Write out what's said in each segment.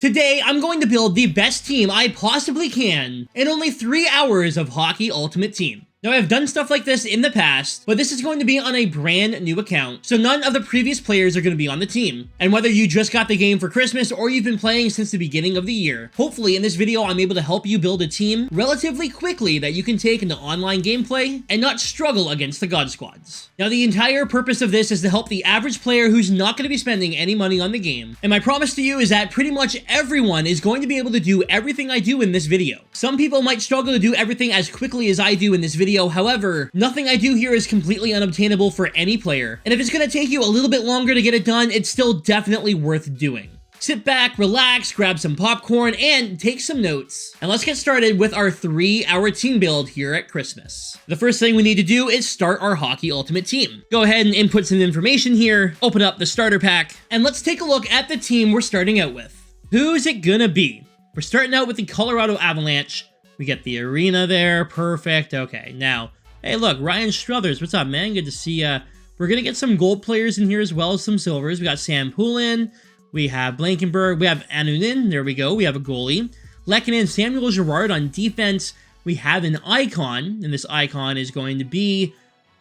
Today, I'm going to build the best team I possibly can in only 3 hours of Hockey Ultimate Team. Now, I've done stuff like this in the past, but this is going to be on a brand new account, so none of the previous players are going to be on the team. And whether you just got the game for Christmas or you've been playing since the beginning of the year, hopefully in this video I'm able to help you build a team relatively quickly that you can take into online gameplay and not struggle against the God Squads. Now, the entire purpose of this is to help the average player who's not going to be spending any money on the game. And my promise to you is that pretty much everyone is going to be able to do everything I do in this video. Some people might struggle to do everything as quickly as I do in this video. However, nothing I do here is completely unobtainable for any player, and if it's going to take you a little bit longer to get it done, it's still definitely worth doing. Sit back, relax, grab some popcorn, and take some notes. And let's get started with our 3-hour team build here at Christmas. The first thing we need to do is start our Hockey Ultimate Team. Go ahead and input some information here, open up the starter pack, and let's take a look at the team we're starting out with. Who's it gonna be? We're starting out with the Colorado Avalanche. We get the arena there, perfect. Okay, now, hey look, Ryan Struthers, what's up, man? Good to see ya. We're gonna get some gold players in here as well as some silvers. We got Sam Poulin, we have Blankenberg, we have Anunin, there we go, we have a goalie. Lehkonen, Samuel Girard on defense. We have an icon, and this icon is going to be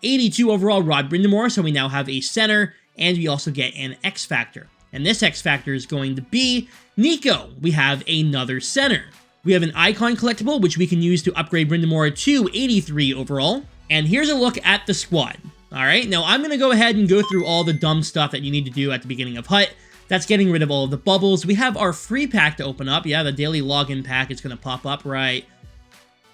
82 overall Rod Brindamore, so we now have a center, and we also get an X Factor. And this X Factor is going to be Nico. We have another center. We have an icon collectible, which we can use to upgrade Brindamore to 83 overall. And here's a look at the squad. All right, now I'm going to go ahead and go through all the dumb stuff that you need to do at the beginning of HUT. That's getting rid of all of the bubbles. We have our free pack to open up. Yeah, the daily login pack is going to pop up right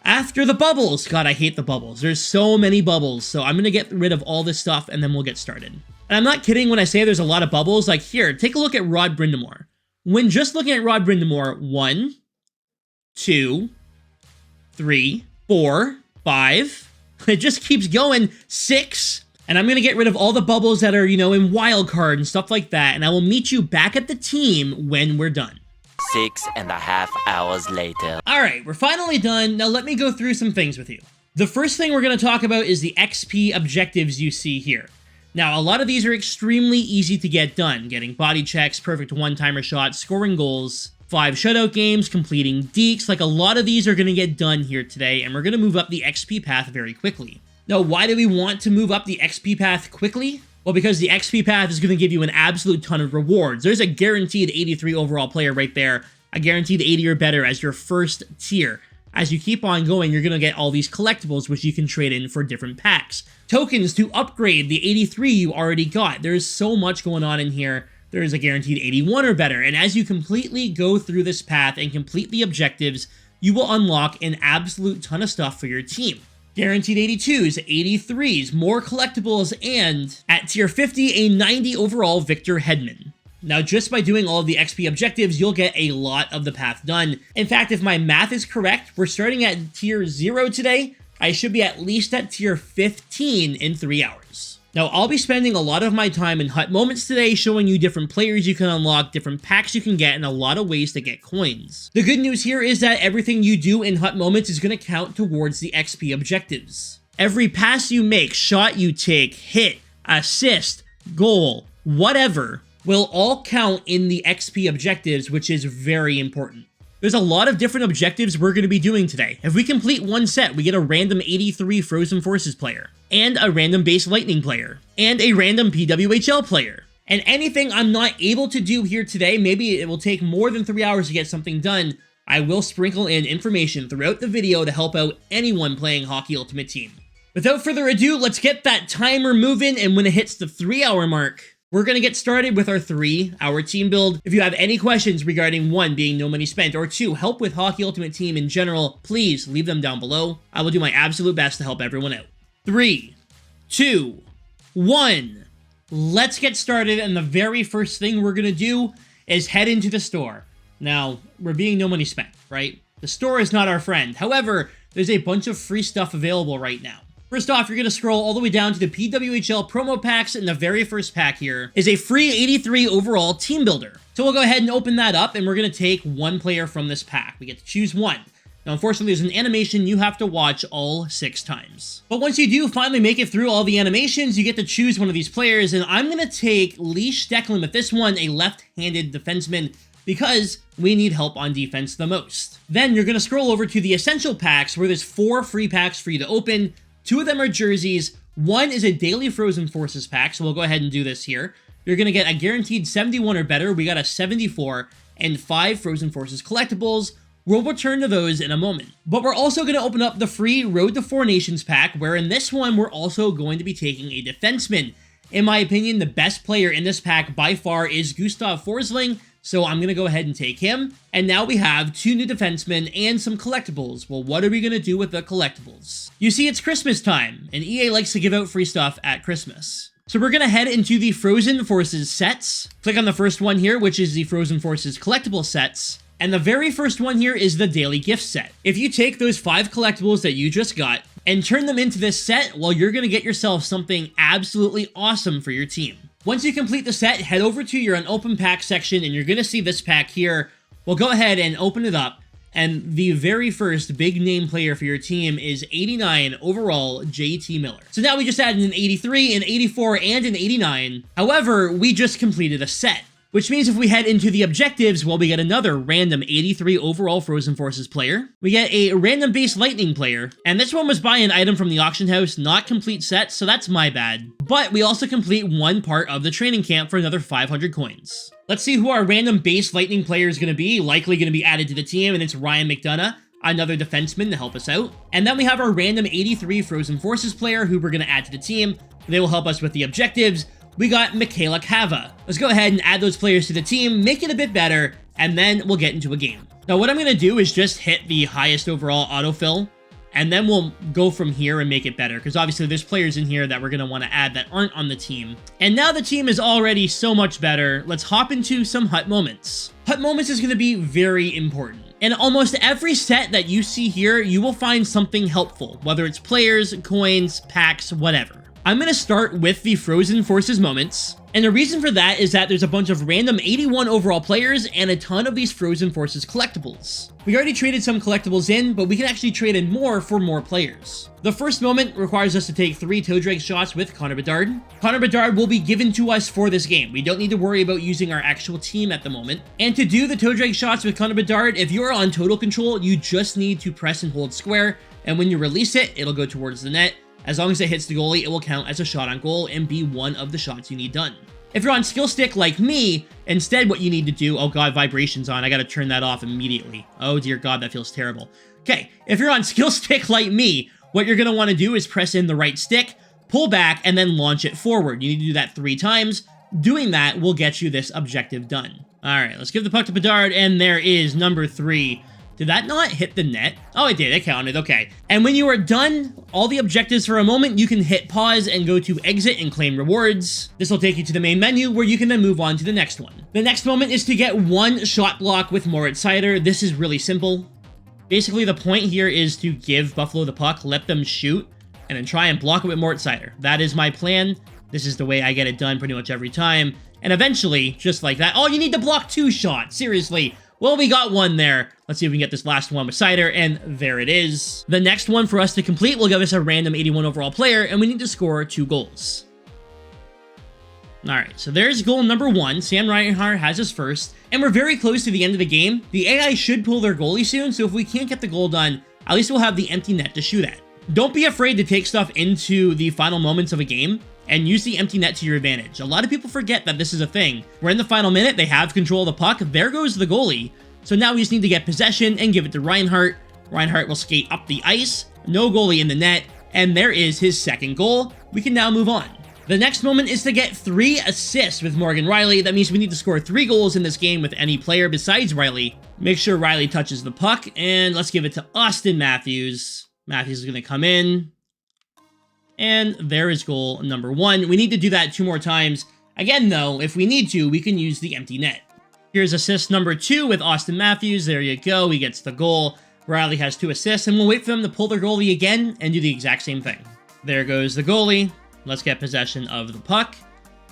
after the bubbles. God, I hate the bubbles. There's so many bubbles. So I'm going to get rid of all this stuff and then we'll get started. And I'm not kidding when I say there's a lot of bubbles. Like here, take a look at Rod Brindamore. When just looking at Rod Brindamore, 1, 2, 3, 4, 5. It just keeps going. 6. And I'm going to get rid of all the bubbles that are, in wild card and stuff like that. And I will meet you back at the team when we're done. 6.5 hours later. All right, we're finally done. Now let me go through some things with you. The first thing we're going to talk about is the XP objectives you see here. Now, a lot of these are extremely easy to get done. Getting body checks, perfect one-timer shots, scoring goals, 5 shutout games, completing deeks. Like, a lot of these are going to get done here today, and we're going to move up the XP path very quickly. Now, why do we want to move up the XP path quickly? Well, because the XP path is going to give you an absolute ton of rewards. There's a guaranteed 83 overall player right there, a guaranteed 80 or better as your first tier. As you keep on going, you're going to get all these collectibles, which you can trade in for different packs. Tokens to upgrade the 83 you already got. There's so much going on in here. There is a guaranteed 81 or better. And as you completely go through this path and complete the objectives, you will unlock an absolute ton of stuff for your team. Guaranteed 82s, 83s, more collectibles, and at tier 50, a 90 overall Victor Hedman. Now, just by doing all of the XP objectives, you'll get a lot of the path done. In fact, if my math is correct, we're starting at tier 0 today. I should be at least at tier 15 in 3 hours. Now, I'll be spending a lot of my time in HUT Moments today showing you different players you can unlock, different packs you can get, and a lot of ways to get coins. The good news here is that everything you do in HUT Moments is going to count towards the XP objectives. Every pass you make, shot you take, hit, assist, goal, whatever, will all count in the XP objectives, which is very important. There's a lot of different objectives we're going to be doing today. If we complete one set, we get a random 83 Frozen Forces player, and a random base Lightning player, and a random PWHL player. And anything I'm not able to do here today, maybe it will take more than 3 hours to get something done, I will sprinkle in information throughout the video to help out anyone playing Hockey Ultimate Team. Without further ado, let's get that timer moving, and when it hits the 3-hour mark, we're going to get started with our 3-hour team build. If you have any questions regarding 1, being no money spent, or 2, help with Hockey Ultimate Team in general, please leave them down below. I will do my absolute best to help everyone out. 3, 2, 1. Let's get started, and the very first thing we're going to do is head into the store. Now, we're being no money spent, right? The store is not our friend. However, there's a bunch of free stuff available right now. First off, you're going to scroll all the way down to the PWHL promo packs, and the very first pack here is a free 83 overall team builder. So we'll go ahead and open that up, and we're going to take one player from this pack. We get to choose one. Now, unfortunately, there's an animation you have to watch all 6 times. But once you do finally make it through all the animations, you get to choose one of these players, and I'm going to take Lee Steckland with this one, a left-handed defenseman. because we need help on defense the most. Then you're going to scroll over to the essential packs where there's 4 free packs for you to open. 2 of them are jerseys. 1 is a daily Frozen Forces pack, so we'll go ahead and do this here. You're going to get a guaranteed 71 or better. We got a 74 and 5 Frozen Forces collectibles. We'll return to those in a moment. But we're also going to open up the free Road to 4 Nations pack, where in this one, we're also going to be taking a defenseman. In my opinion, the best player in this pack by far is Gustav Forsling, so I'm going to go ahead and take him. And now we have 2 new defensemen and some collectibles. Well, what are we going to do with the collectibles? You see, it's Christmas time, and EA likes to give out free stuff at Christmas. So we're going to head into the Frozen Forces sets. Click on the first one here, which is the Frozen Forces collectible sets. And the very first one here is the daily gift set. If you take those 5 collectibles that you just got and turn them into this set, well, you're going to get yourself something absolutely awesome for your team. Once you complete the set, head over to your unopened pack section and you're going to see this pack here. Well, go ahead and open it up. And the very first big name player for your team is 89 overall JT Miller. So now we just added an 83, an 84, and an 89. However, we just completed a set. Which means if we head into the objectives, well, we get another random 83 overall Frozen Forces player. We get a random base Lightning player. And this one was buy an item from the auction house, not complete set, so that's my bad. But we also complete one part of the training camp for another 500 coins. Let's see who our random base Lightning player is going to be. Likely going to be added to the team, and it's Ryan McDonough, another defenseman to help us out. And then we have our random 83 Frozen Forces player who we're going to add to the team. They will help us with the objectives. We got Michaela Kava. Let's go ahead and add those players to the team, make it a bit better, and then we'll get into a game. Now what I'm going to do is just hit the highest overall autofill, and then we'll go from here and make it better, because obviously there's players in here that we're going to want to add that aren't on the team. And now the team is already so much better, let's hop into some Hut Moments. Hut Moments is going to be very important. In almost every set that you see here, you will find something helpful, whether it's players, coins, packs, whatever. I'm going to start with the Frozen Forces moments, and the reason for that is that there's a bunch of random 81 overall players and a ton of these Frozen Forces collectibles. We already traded some collectibles in, but we can actually trade in more for more players. The first moment requires us to take 3 toe drag shots with Connor Bedard. Connor Bedard will be given to us for this game. We don't need to worry about using our actual team at the moment. And to do the toe drag shots with Connor Bedard, if you're on total control, you just need to press and hold square, and when you release it, it'll go towards the net. As long as it hits the goalie, it will count as a shot on goal and be one of the shots you need done. If you're on skill stick like me, instead what you need to do, oh god, vibration's on, I gotta turn that off immediately. Oh dear god, that feels terrible. Okay, if you're on skill stick like me, what you're gonna wanna do is press in the right stick, pull back, and then launch it forward. You need to do that 3 times. Doing that will get you this objective done. Alright, let's give the puck to Bedard, and there is number 3. Did that not hit the net? Oh, it did. It counted. Okay. And when you are done all the objectives for a moment, you can hit pause and go to exit and claim rewards. This will take you to the main menu where you can then move on to the next one. The next moment is to get 1 shot block with Moritz Seider. This is really simple. Basically, the point here is to give Buffalo the puck, let them shoot, and then try and block it with Moritz Seider. That is my plan. This is the way I get it done pretty much every time. And eventually, just like that, oh, you need to block 2 shots. Seriously. Well, we got 1 there. Let's see if we can get this last one with Seider, and there it is. The next one for us to complete will give us a random 81 overall player, and we need to score 2 goals. Alright, so there's goal number 1. Sam Reinhart has his first, and we're very close to the end of the game. The AI should pull their goalie soon, so if we can't get the goal done, at least we'll have the empty net to shoot at. Don't be afraid to take stuff into the final moments of a game, and use the empty net to your advantage. A lot of people forget that this is a thing. We're in the final minute, they have control of the puck, there goes the goalie. So now we just need to get possession and give it to Reinhart. Reinhart will skate up the ice, no goalie in the net, and there is his second goal. We can now move on. The next moment is to get 3 assists with Morgan Rielly. That means we need to score 3 goals in this game with any player besides Rielly. Make sure Rielly touches the puck, and let's give it to Austin Matthews. Matthews is going to come in. And there is goal number 1. We need to do that 2 more times. Again, though, if we need to, we can use the empty net. Here's assist number 2 with Austin Matthews. There you go. He gets the goal. Rielly has 2 assists, and we'll wait for them to pull their goalie again and do the exact same thing. There goes the goalie. Let's get possession of the puck.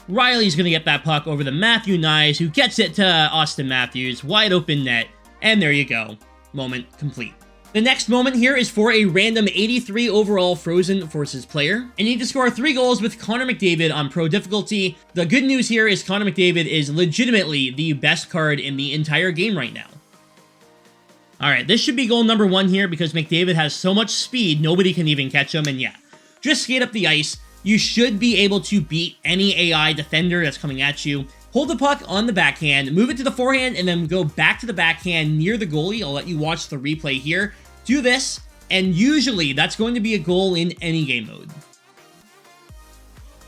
Rielly's going to get that puck over to Matthew Nyes, who gets it to Austin Matthews. Wide open net. And there you go. Moment complete. The next moment here is for a random 83 overall Frozen Forces player, and you need to score 3 goals with Connor McDavid on Pro difficulty. The good news here is Connor McDavid is legitimately the best card in the entire game right now. Alright, this should be goal number 1 here because McDavid has so much speed, nobody can even catch him, and yeah, just skate up the ice. You should be able to beat any AI defender that's coming at you. Hold the puck on the backhand, move it to the forehand, and then go back to the backhand near the goalie. I'll let you watch the replay here. Do this, and usually that's going to be a goal in any game mode.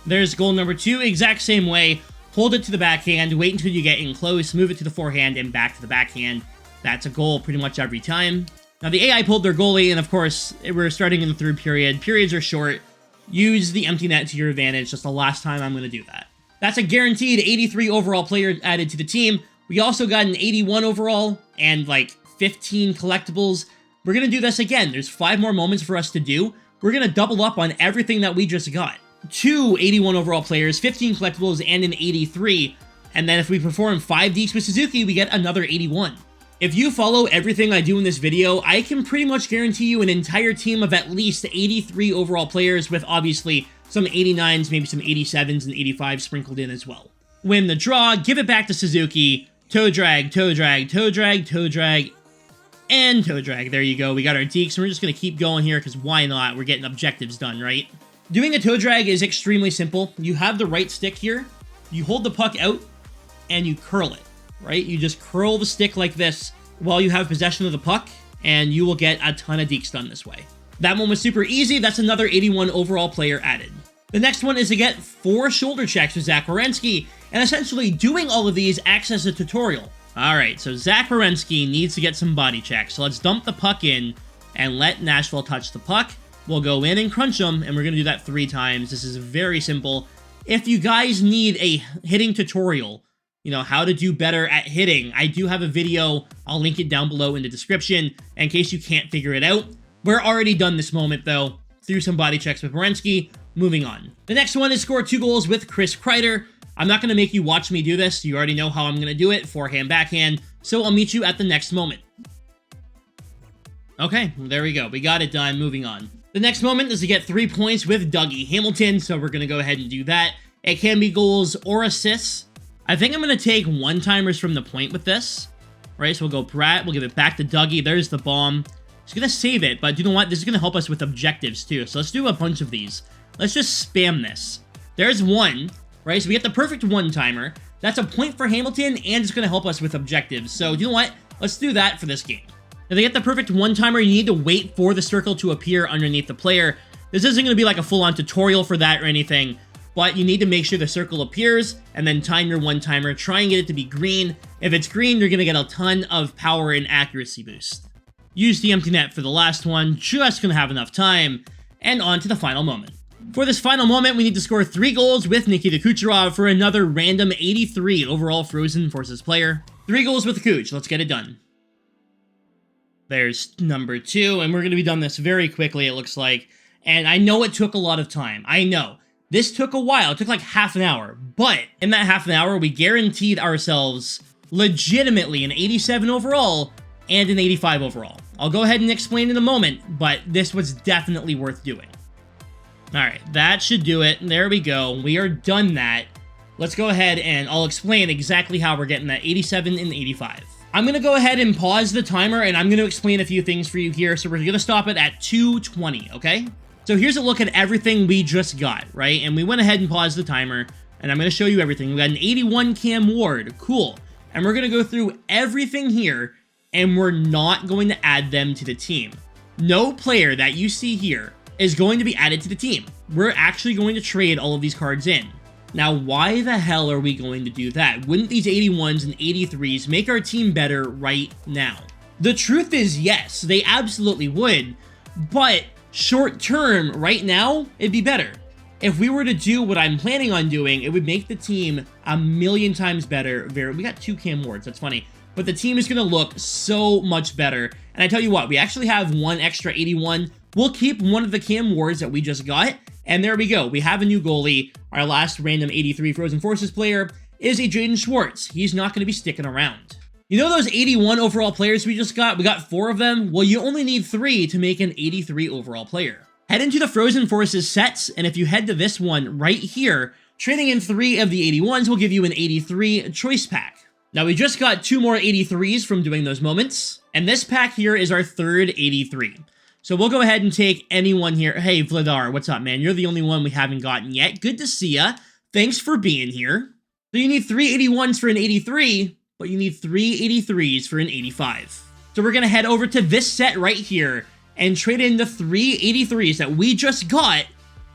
There's goal number 2, exact same way. Hold it to the backhand, wait until you get in close, move it to the forehand, and back to the backhand. That's a goal pretty much every time. Now the AI pulled their goalie, and of course, we're starting in the 3rd period. Periods are short. Use the empty net to your advantage. That's the last time I'm going to do that. That's a guaranteed 83 overall player added to the team. We also got an 81 overall and like 15 collectibles. We're going to do this again. There's 5 more moments for us to do. We're going to double up on everything that we just got. 2 81 overall players, 15 collectibles, and an 83. And then if we perform 5 deeks with Suzuki, we get another 81. If you follow everything I do in this video, I can pretty much guarantee you an entire team of at least 83 overall players with obviously some 89s, maybe some 87s and 85s sprinkled in as well. Win the draw, give it back to Suzuki, toe drag, toe drag, toe drag, toe drag, and toe drag. There you go. We got our deeks, and we're just going to keep going here because why not? We're getting objectives done, right? Doing a toe drag is extremely simple. You have the right stick here, you hold the puck out, and you curl it, right? You just curl the stick like this while you have possession of the puck, and you will get a ton of deeks done this way. That one was super easy. That's another 81 overall player added. The next one is to get 4 shoulder checks with Zach Werenski, and essentially doing all of these acts as a tutorial. Alright, so Zach Werenski needs to get some body checks, so let's dump the puck in and let Nashville touch the puck. We'll go in and crunch them, and we're going to do that 3 times. This is very simple. If you guys need a hitting tutorial, you know, how to do better at hitting, I do have a video. I'll link it down below in the description in case you can't figure it out. We're already done this moment, though. Through some body checks with Werenski. Moving on. The next one is score 2 goals with Chris Kreider. I'm not going to make you watch me do this. You already know how I'm going to do it. Forehand, backhand. So I'll meet you at the next moment. Okay, there we go. We got it done. Moving on. The next moment is to get 3 points with Dougie Hamilton. So we're going to go ahead and do that. It can be goals or assists. I think I'm going to take one-timers from the point with this. Right, so we'll go Pratt. We'll give it back to Dougie. There's the bomb. Just going to save it, but you know what? This is going to help us with objectives too. So let's do a bunch of these. Let's just spam this. There's 1, right? So we get the perfect one-timer. That's a point for Hamilton, and it's going to help us with objectives. So you know what? Let's do that for this game. Now, to get the perfect one-timer, you need to wait for the circle to appear underneath the player. This isn't going to be like a full-on tutorial for that or anything, but you need to make sure the circle appears, and then time your one-timer. Try and get it to be green. If it's green, you're going to get a ton of power and accuracy boost. Use the empty net for the last one, just going to have enough time, and on to the final moment. For this final moment, we need to score 3 goals with Nikita Kucherov for another random 83 overall Frozen Forces player. 3 goals with Kuch, let's get it done. There's number 2, and we're going to be done this very quickly, it looks like. And I know it took a lot of time, I know. This took a while, it took like half an hour, but in that half an hour, we guaranteed ourselves legitimately an 87 overall and an 85 overall. I'll go ahead and explain in a moment, but this was definitely worth doing. Alright, that should do it. There we go. We are done that. Let's go ahead and I'll explain exactly how we're getting that 87 and 85. I'm going to go ahead and pause the timer, and I'm going to explain a few things for you here. So we're going to stop it at 2:20, okay? So here's a look at everything we just got, right? And we went ahead and paused the timer, and I'm going to show you everything. We got an 81 Cam Ward. Cool. And we're going to go through everything here, and we're not going to add them to the team. No player that you see here is going to be added to the team. We're actually going to trade all of these cards in. Now, why the hell are we going to do that? Wouldn't these 81s and 83s make our team better right now? The truth is, yes, they absolutely would, but short term, right now, it'd be better. If we were to do what I'm planning on doing, it would make the team a million times better. We got 2 Cam Wards, that's funny. But the team is going to look so much better. And I tell you what, we actually have 1 extra 81. We'll keep one of the Cam Wards that we just got. And there we go. We have a new goalie. Our last random 83 Frozen Forces player is a Jaden Schwartz. He's not going to be sticking around. You know those 81 overall players we just got? We got 4 of them. Well, you only need 3 to make an 83 overall player. Head into the Frozen Forces sets, and if you head to this one right here, trading in 3 of the 81s will give you an 83 choice pack. Now, we just got 2 more 83s from doing those moments, and this pack here is our 3rd 83. So we'll go ahead and take anyone here. Hey, Vladar, what's up, man? You're the only one we haven't gotten yet. Good to see ya. Thanks for being here. So you need 3 81s for an 83, but you need 3 83s for an 85. So we're going to head over to this set right here and trade in the 3 83s that we just got,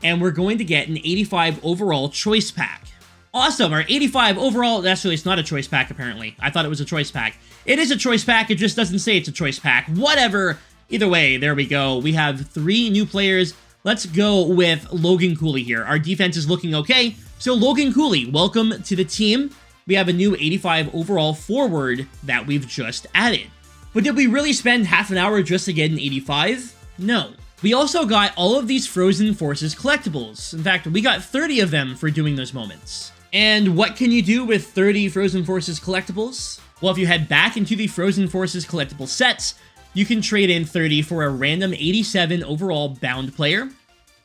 and we're going to get an 85 overall choice pack. Awesome, our 85 overall, actually it's not a choice pack apparently. I thought it was a choice pack. It is a choice pack, it just doesn't say it's a choice pack. Whatever, either way, there we go. We have 3 new players. Let's go with Logan Cooley here. Our defense is looking okay. So Logan Cooley, welcome to the team. We have a new 85 overall forward that we've just added. But did we really spend half an hour just to get an 85? No. We also got all of these Frozen Forces collectibles. In fact, we got 30 of them for doing those moments. And what can you do with 30 Frozen Forces collectibles? Well, if you head back into the Frozen Forces collectible sets, you can trade in 30 for a random 87 overall bound player,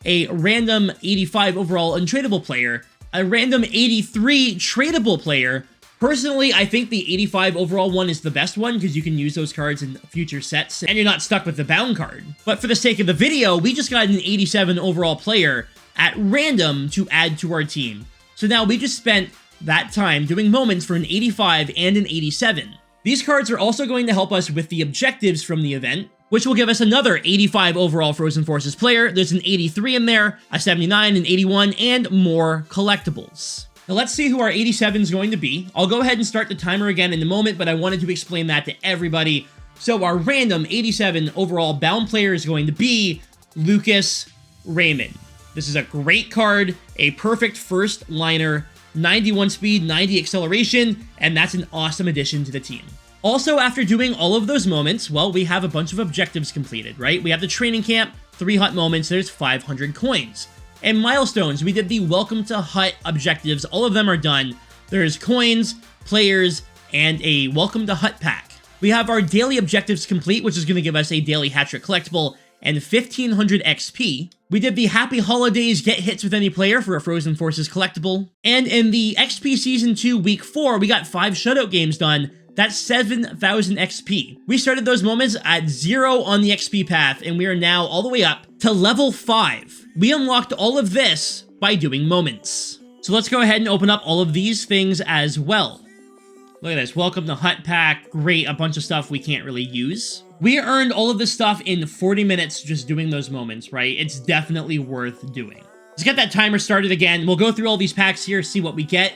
a random 85 overall untradeable player, a random 83 tradable player. Personally, I think the 85 overall one is the best one because you can use those cards in future sets and you're not stuck with the bound card. But for the sake of the video, we just got an 87 overall player at random to add to our team. So now we just spent that time doing moments for an 85 and an 87. These cards are also going to help us with the objectives from the event, which will give us another 85 overall Frozen Forces player. There's an 83 in there, a 79, an 81, and more collectibles. Now let's see who our 87 is going to be. I'll go ahead and start the timer again in a moment, but I wanted to explain that to everybody. So our random 87 overall bound player is going to be Lucas Raymond. This is a great card, a perfect first liner, 91 speed, 90 acceleration, and that's an awesome addition to the team. Also, after doing all of those moments, well, we have a bunch of objectives completed, right? We have the training camp, 3 hut moments, there's 500 coins. And milestones, we did the Welcome to Hut objectives, all of them are done. There's coins, players, and a Welcome to Hut pack. We have our daily objectives complete, which is going to give us a daily hat-trick collectible and 1500 XP. We did the Happy Holidays Get Hits with Any Player for a Frozen Forces collectible. And in the XP Season 2 Week 4, we got 5 shutout games done. That's 7,000 XP. We started those moments at 0 on the XP path, and we are now all the way up to level 5. We unlocked all of this by doing moments. So let's go ahead and open up all of these things as well. Look at this, Welcome to Hut pack, great, a bunch of stuff we can't really use. We earned all of this stuff in 40 minutes just doing those moments, right? It's definitely worth doing. Let's get that timer started again. We'll go through all these packs here, see what we get.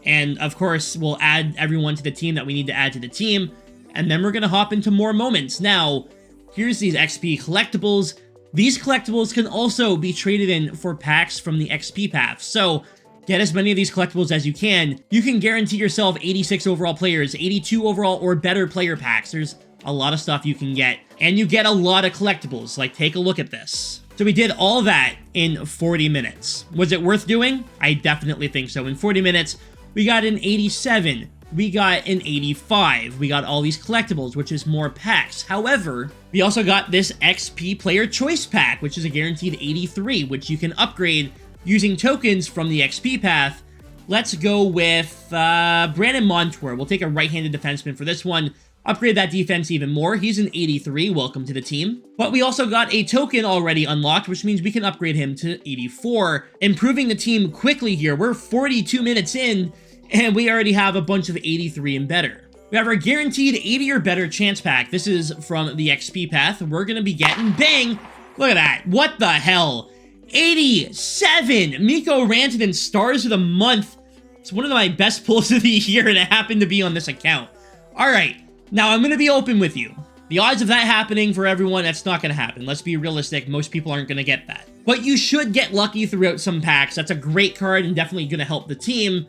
And of course, we'll add everyone to the team that we need to add to the team. And then we're gonna hop into more moments. Now, here's these XP collectibles. These collectibles can also be traded in for packs from the XP path. So get as many of these collectibles as you can. You can guarantee yourself 86 overall players, 82 overall or better player packs. There's a lot of stuff you can get. And you get a lot of collectibles. Like, take a look at this. So we did all that in 40 minutes. Was it worth doing? I definitely think so. In 40 minutes, we got an 87. We got an 85. We got all these collectibles, which is more packs. However, we also got this XP Player Choice Pack, which is a guaranteed 83, which you can upgrade using tokens from the XP path. Let's go with Brandon Montour. We'll take a right-handed defenseman for this one. Upgrade that defense even more. He's an 83. Welcome to the team. But we also got a token already unlocked, which means we can upgrade him to 84, improving the team quickly here. We're 42 minutes in, and we already have a bunch of 83 and better. We have our guaranteed 80 or better chance pack. This is from the XP path. We're going to be getting, bang, look at that. What the hell? 87! Mikko Rantanen, Stars of the Month. It's one of my best pulls of the year, and it happened to be on this account. All right. Now, I'm going to be open with you. The odds of that happening for everyone, that's not going to happen. Let's be realistic. Most people aren't going to get that. But you should get lucky throughout some packs. That's a great card and definitely going to help the team.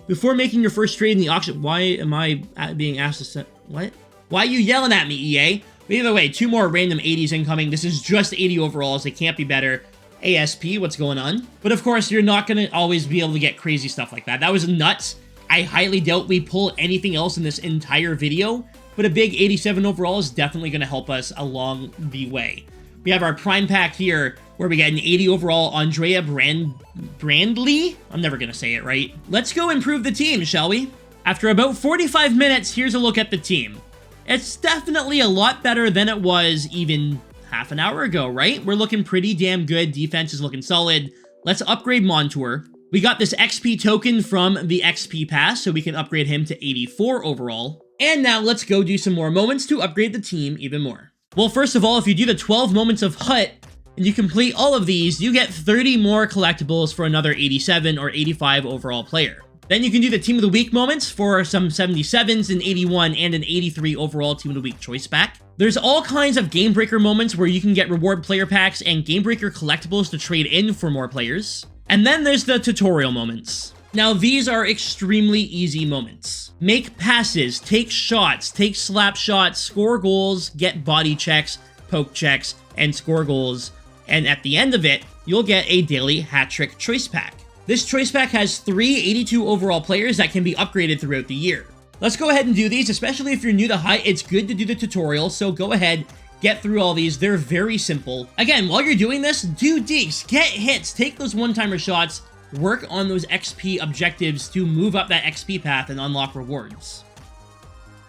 Before making your first trade in the auction... Why am I being asked to set... What? Why are you yelling at me, EA? But either way, 2 more random 80s incoming. This is just 80 overalls. It can't be better. ASP, what's going on? But of course, you're not going to always be able to get crazy stuff like that. That was nuts. I highly doubt we pull anything else in this entire video, but a big 87 overall is definitely going to help us along the way. We have our prime pack here, where we get an 80 overall Andrea Brandley? I'm never going to say it right. Let's go improve the team, shall we? After about 45 minutes, here's a look at the team. It's definitely a lot better than it was even half an hour ago, right? We're looking pretty damn good. Defense is looking solid. Let's upgrade Montour. We got this XP token from the XP pass, so we can upgrade him to 84 overall. And now let's go do some more moments to upgrade the team even more. Well, first of all, if you do the 12 moments of Hut, and you complete all of these, you get 30 more collectibles for another 87 or 85 overall player. Then you can do the Team of the Week moments for some 77s, an 81, and an 83 overall Team of the Week choice pack. There's all kinds of Game Breaker moments where you can get reward player packs and Game Breaker collectibles to trade in for more players. And then there's the tutorial moments. Now, these are extremely easy moments. Make passes, take shots, take slap shots, score goals, get body checks, poke checks, and score goals. And at the end of it, you'll get a daily hat trick choice pack. This choice pack has 3 82 overall players that can be upgraded throughout the year. Let's go ahead and do these, especially if you're new to Hut. It's good to do the tutorial, so go ahead, get through all these. They're very simple. Again, while you're doing this, do dekes, get hits, take those one-timer shots, work on those XP objectives to move up that XP path and unlock rewards.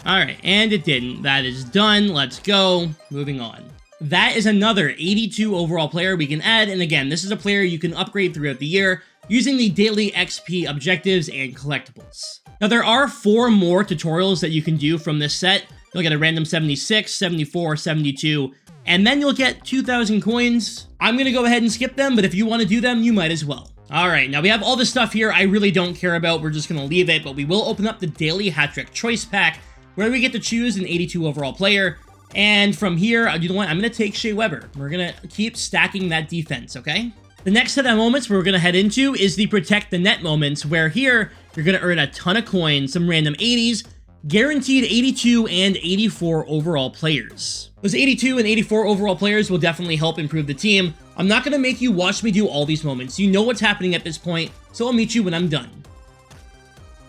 Alright, and it didn't. That is done. Let's go. Moving on. That is another 82 overall player we can add, and again, this is a player you can upgrade throughout the year using the daily XP objectives and collectibles. Now, there are 4 more tutorials that you can do from this set. You'll get a random 76, 74, 72, and then you'll get 2,000 coins. I'm going to go ahead and skip them, but if you want to do them, you might as well. Alright, now we have all this stuff here I really don't care about. We're just going to leave it, but we will open up the daily hat trick choice pack, where we get to choose an 82 overall player. And from here, you know what, I'm going to take Shea Weber. We're going to keep stacking that defense, okay? The next set of moments we're going to head into is the Protect the Net moments, where here, you're going to earn a ton of coins, some random 80s, guaranteed 82 and 84 overall players. Those 82 and 84 overall players will definitely help improve the team. I'm not going to make you watch me do all these moments. You know what's happening at this point, so I'll meet you when I'm done.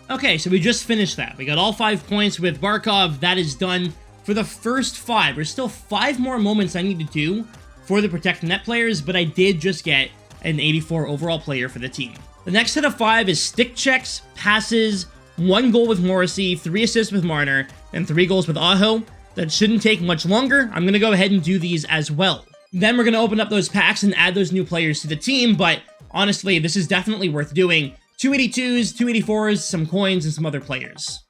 Okay, so we just finished that. We got all 5 points with Barkov. That is done for the first 5. There's still 5 more moments I need to do for the Protect the Net players, but I did just get an 84 overall player for the team. The next set of 5 is stick checks, passes, 1 goal with Morrissey, 3 assists with Marner, and 3 goals with Aho. That shouldn't take much longer. I'm going to go ahead and do these as well. Then we're going to open up those packs and add those new players to the team, but honestly, this is definitely worth doing. 282s, 284s, some coins, and some other players.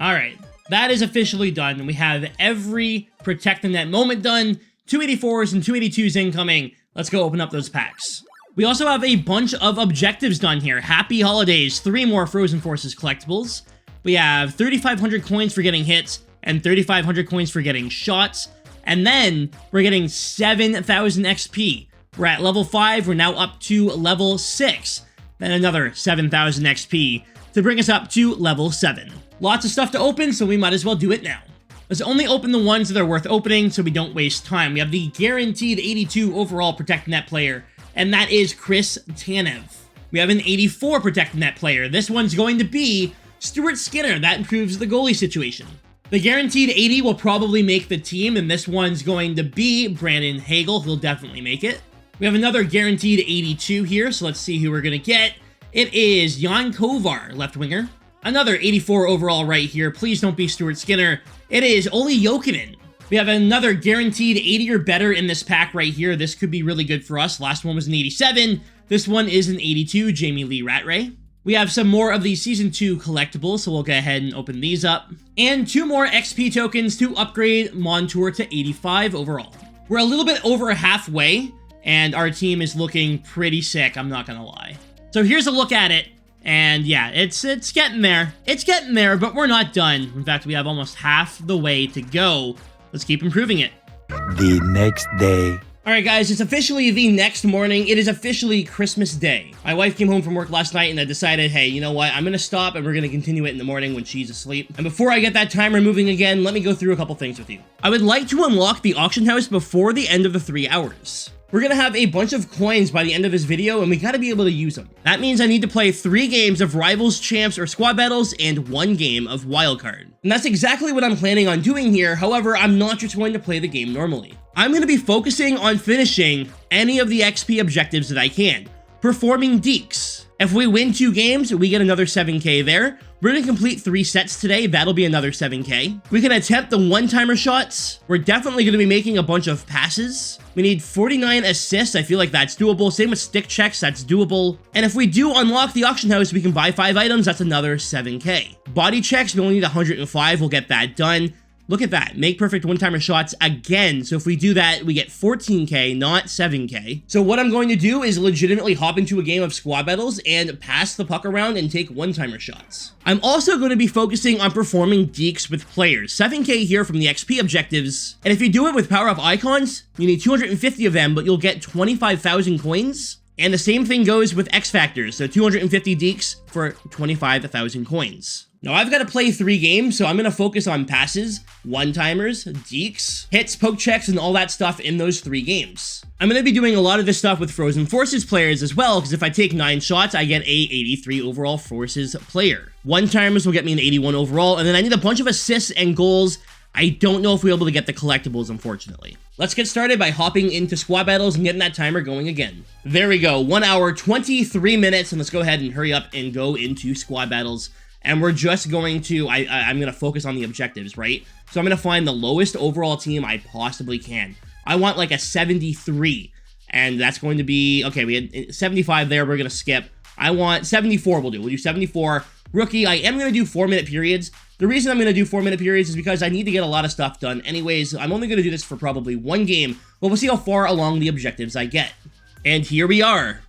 Alright, that is officially done, and we have every Protect the Net moment done. 284s and 282s incoming. Let's go open up those packs. We also have a bunch of objectives done here. Happy Holidays, 3 more Frozen Forces collectibles. We have 3,500 coins for getting hits, and 3,500 coins for getting shots. And then, we're getting 7,000 XP. We're at level 5, we're now up to level 6. Then another 7,000 XP to bring us up to level 7. Lots of stuff to open, so we might as well do it now. Let's only open the ones that are worth opening so we don't waste time. We have the guaranteed 82 overall Protect Net player, and that is Chris Tanev. We have an 84 Protect Net player. This one's going to be Stuart Skinner. That improves the goalie situation. The guaranteed 80 will probably make the team, and this one's going to be Brandon Hagel. He'll definitely make it. We have another guaranteed 82 here, so let's see who we're going to get. It is Jan Kovar, left winger. Another 84 overall right here. Please don't be Stuart Skinner. It is Olli Jokinen. We have another guaranteed 80 or better in this pack right here. This could be really good for us. Last one was an 87. This one is an 82, Jamie Lee Rattray. We have some more of the Season 2 collectibles, so we'll go ahead and open these up. And 2 more XP tokens to upgrade Montour to 85 overall. We're a little bit over halfway, and our team is looking pretty sick, I'm not gonna lie. So here's a look at it, and yeah, it's getting there. It's getting there, but we're not done. In fact, we have almost half the way to go. Let's keep improving it. The next day. Alright guys, it's officially the next morning. It is officially Christmas Day. My wife came home from work last night and I decided, hey, you know what? I'm gonna stop and we're gonna continue it in the morning when she's asleep. And before I get that timer moving again, let me go through a couple things with you. I would like to unlock the auction house before the end of the 3 hours. We're gonna have a bunch of coins by the end of this video, and we gotta be able to use them. That means I need to play 3 games of Rivals, Champs, or Squad Battles, and 1 game of Wildcard. And that's exactly what I'm planning on doing here. However, I'm not just going to play the game normally. I'm gonna be focusing on finishing any of the XP objectives that I can. Performing Deeks. If we win 2 games, we get another 7k there. We're gonna complete 3 sets today. That'll be another 7k. We can attempt the one-timer shots. We're definitely gonna be making a bunch of passes. We need 49 assists. I feel like that's doable. Same with stick checks, that's doable. And if we do unlock the auction house, we can buy 5 items. That's another 7k. Body checks, we only need 105. We'll get that done. Look at that, make perfect one-timer shots again. So if we do that, we get 14k, not 7k. So what I'm going to do is legitimately hop into a game of squad battles and pass the puck around and take one-timer shots. I'm also going to be focusing on performing deeks with players. 7k here from the XP objectives. And if you do it with power-up icons, you need 250 of them, but you'll get 25,000 coins. And the same thing goes with X Factors, so 250 deeks for 25,000 coins. Now I've got to play 3 games, so I'm going to focus on passes, one-timers, deeks, hits, poke checks, and all that stuff in those 3 games. I'm going to be doing a lot of this stuff with Frozen Forces players as well, because if I take 9 shots, I get a 83 overall Forces player. One-timers will get me an 81 overall, and then I need a bunch of assists and goals. I don't know if we'll be able to get the collectibles, unfortunately. Let's get started by hopping into squad battles and getting that timer going again. There we go, 1 hour, 23 minutes, and let's go ahead and hurry up and go into squad battles. And we're just going to, I'm going to focus on the objectives, right? So I'm going to find the lowest overall team I possibly can. I want like a 73, and that's going to be, okay, we had 75 there, we're going to skip. I want 74, we'll do 74. Rookie, I am going to do 4-minute periods. The reason I'm going to do 4-minute periods is because I need to get a lot of stuff done anyways. I'm only going to do this for probably 1 game, but we'll see how far along the objectives I get. And here we are.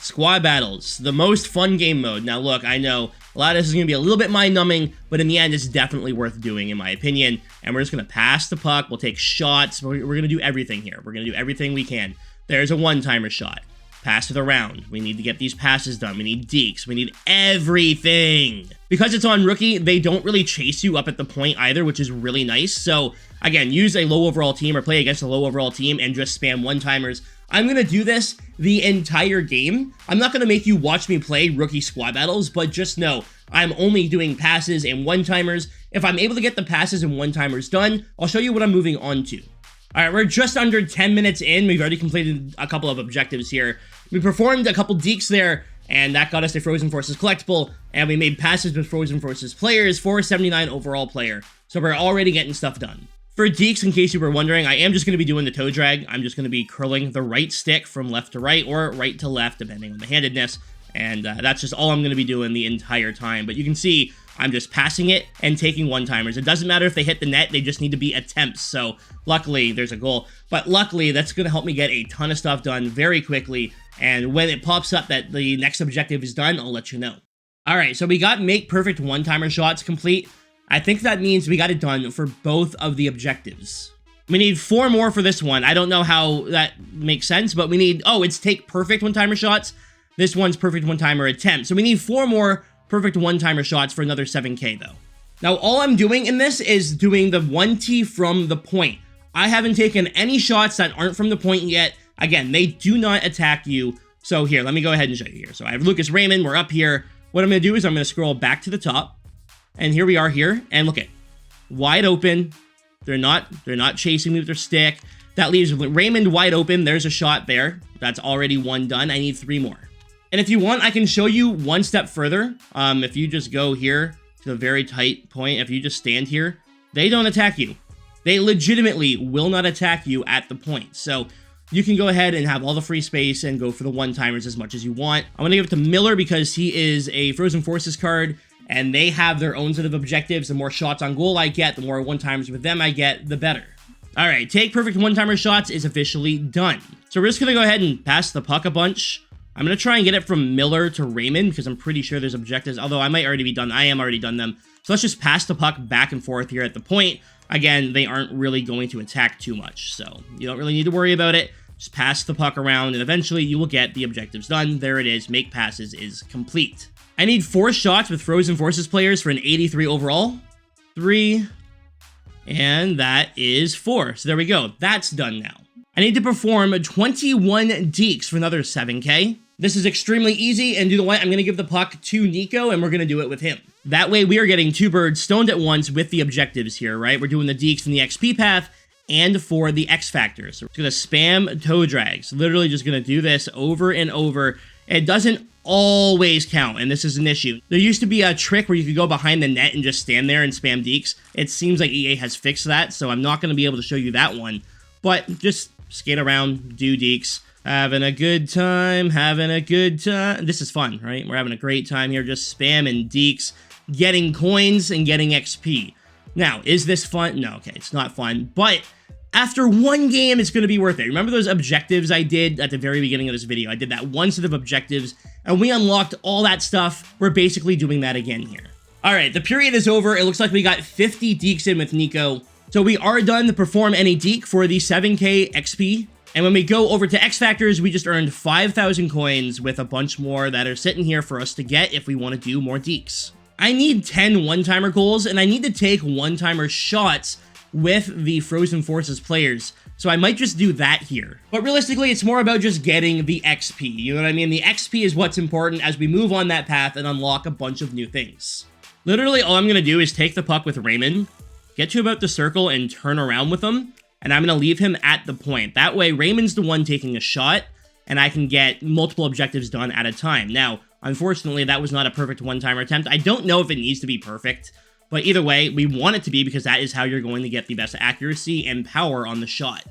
Squad battles, the most fun game mode. Now look, I know a lot of this is going to be a little bit mind-numbing, but in the end, it's definitely worth doing, in my opinion. And we're just going to pass the puck, we'll take shots, we're going to do everything here. We're going to do everything we can. There's a one-timer shot. Pass it around. We need to get these passes done. We need deeks. We need everything. Because it's on rookie, they don't really chase you up at the point either, which is really nice. So, again, use a low overall team or play against a low overall team and just spam one-timers. I'm going to do this the entire game. I'm not going to make you watch me play rookie squad battles, but just know I'm only doing passes and one-timers. If I'm able to get the passes and one-timers done, I'll show you what I'm moving on to. Alright, we're just under 10 minutes in. We've already completed a couple of objectives here. We performed a couple deeks there, and that got us a Frozen Forces collectible, and we made passes with Frozen Forces players for a 79 overall player. So we're already getting stuff done. For deeks, in case you were wondering, I am just going to be doing the toe drag. I'm just going to be curling the right stick from left to right, or right to left, depending on the handedness. And that's just all I'm going to be doing the entire time. But you can see I'm just passing it and taking one-timers. It doesn't matter if they hit the net, they just need to be attempts. So luckily, there's a goal. But luckily, that's going to help me get a ton of stuff done very quickly. And when it pops up that the next objective is done, I'll let you know. Alright, so we got make perfect one-timer shots complete. I think that means we got it done for both of the objectives. We need 4 more for this one. I don't know how that makes sense, but we need, oh, it's take perfect one-timer shots. This one's perfect one-timer attempt. So we need 4 more perfect one-timer shots for another 7k though. Now all I'm doing in this is doing the 1T from the point. I haven't taken any shots that aren't from the point yet. Again, they do not attack you. So here, let me go ahead and show you here. So I have Lucas Raymond, we're up here. What I'm gonna do is I'm gonna scroll back to the top. And here we are here, and look at wide open. They're not chasing me with their stick. That leaves Raymond wide open. There's a shot there. That's already 1 done. I need 3 more. And if you want, I can show you 1 step further. If you just go here to the very tight point, if you just stand here, they don't attack you. They legitimately will not attack you at the point. So you can go ahead and have all the free space and go for the one-timers as much as you want. I'm going to give it to Miller because he is a Frozen Forces card, and they have their own set of objectives. The more shots on goal I get, the more one-timers with them I get, the better. Alright, take perfect one-timer shots is officially done. So we're just going to go ahead and pass the puck a bunch. I'm going to try and get it from Miller to Raymond because I'm pretty sure there's objectives, although I might already be done. I am already done them. So let's just pass the puck back and forth here at the point. Again, they aren't really going to attack too much, so you don't really need to worry about it. Just pass the puck around, and eventually you will get the objectives done. There it is. Make passes is complete. I need 4 shots with Frozen Forces players for an 83 overall. 3. And that is 4. So there we go. That's done now. I need to perform 21 deeks for another 7k. This is extremely easy, and you know what? I'm going to give the puck to Nico, and we're going to do it with him. That way, we are getting 2 birds stoned at once with the objectives here, right? We're doing the deeks in the XP path and for the X Factor. So we're going to spam toe drags. Literally just going to do this over and over. It doesn't always count, and this is an issue. There used to be a trick where you could go behind the net and just stand there and spam deeks. It seems like EA has fixed that, so I'm not going to be able to show you that one. But just skate around, do deeks. Having a good time, having a good time. This is fun, right? We're having a great time here, just spamming deeks, getting coins, and getting XP. Now, is this fun? No, okay, it's not fun, but after one game, it's going to be worth it. Remember those objectives I did at the very beginning of this video? I did that one set of objectives, and we unlocked all that stuff. We're basically doing that again here. All right, the period is over. It looks like we got 50 deeks in with Nico. So we are done to perform any deek for the 7k XP. And when we go over to X Factors, we just earned 5,000 coins with a bunch more that are sitting here for us to get if we want to do more deeks. I need 10 one-timer goals, and I need to take one-timer shots with the Frozen Forces players. So I might just do that here. But realistically, it's more about just getting the XP. You know what I mean? The XP is what's important as we move on that path and unlock a bunch of new things. Literally, all I'm going to do is take the puck with Raymond, get to about the circle, and turn around with him. And I'm going to leave him at the point. That way, Raymond's the one taking a shot, and I can get multiple objectives done at a time. Now, unfortunately, that was not a perfect one-timer attempt. I don't know if it needs to be perfect, but either way, we want it to be because that is how you're going to get the best accuracy and power on the shot.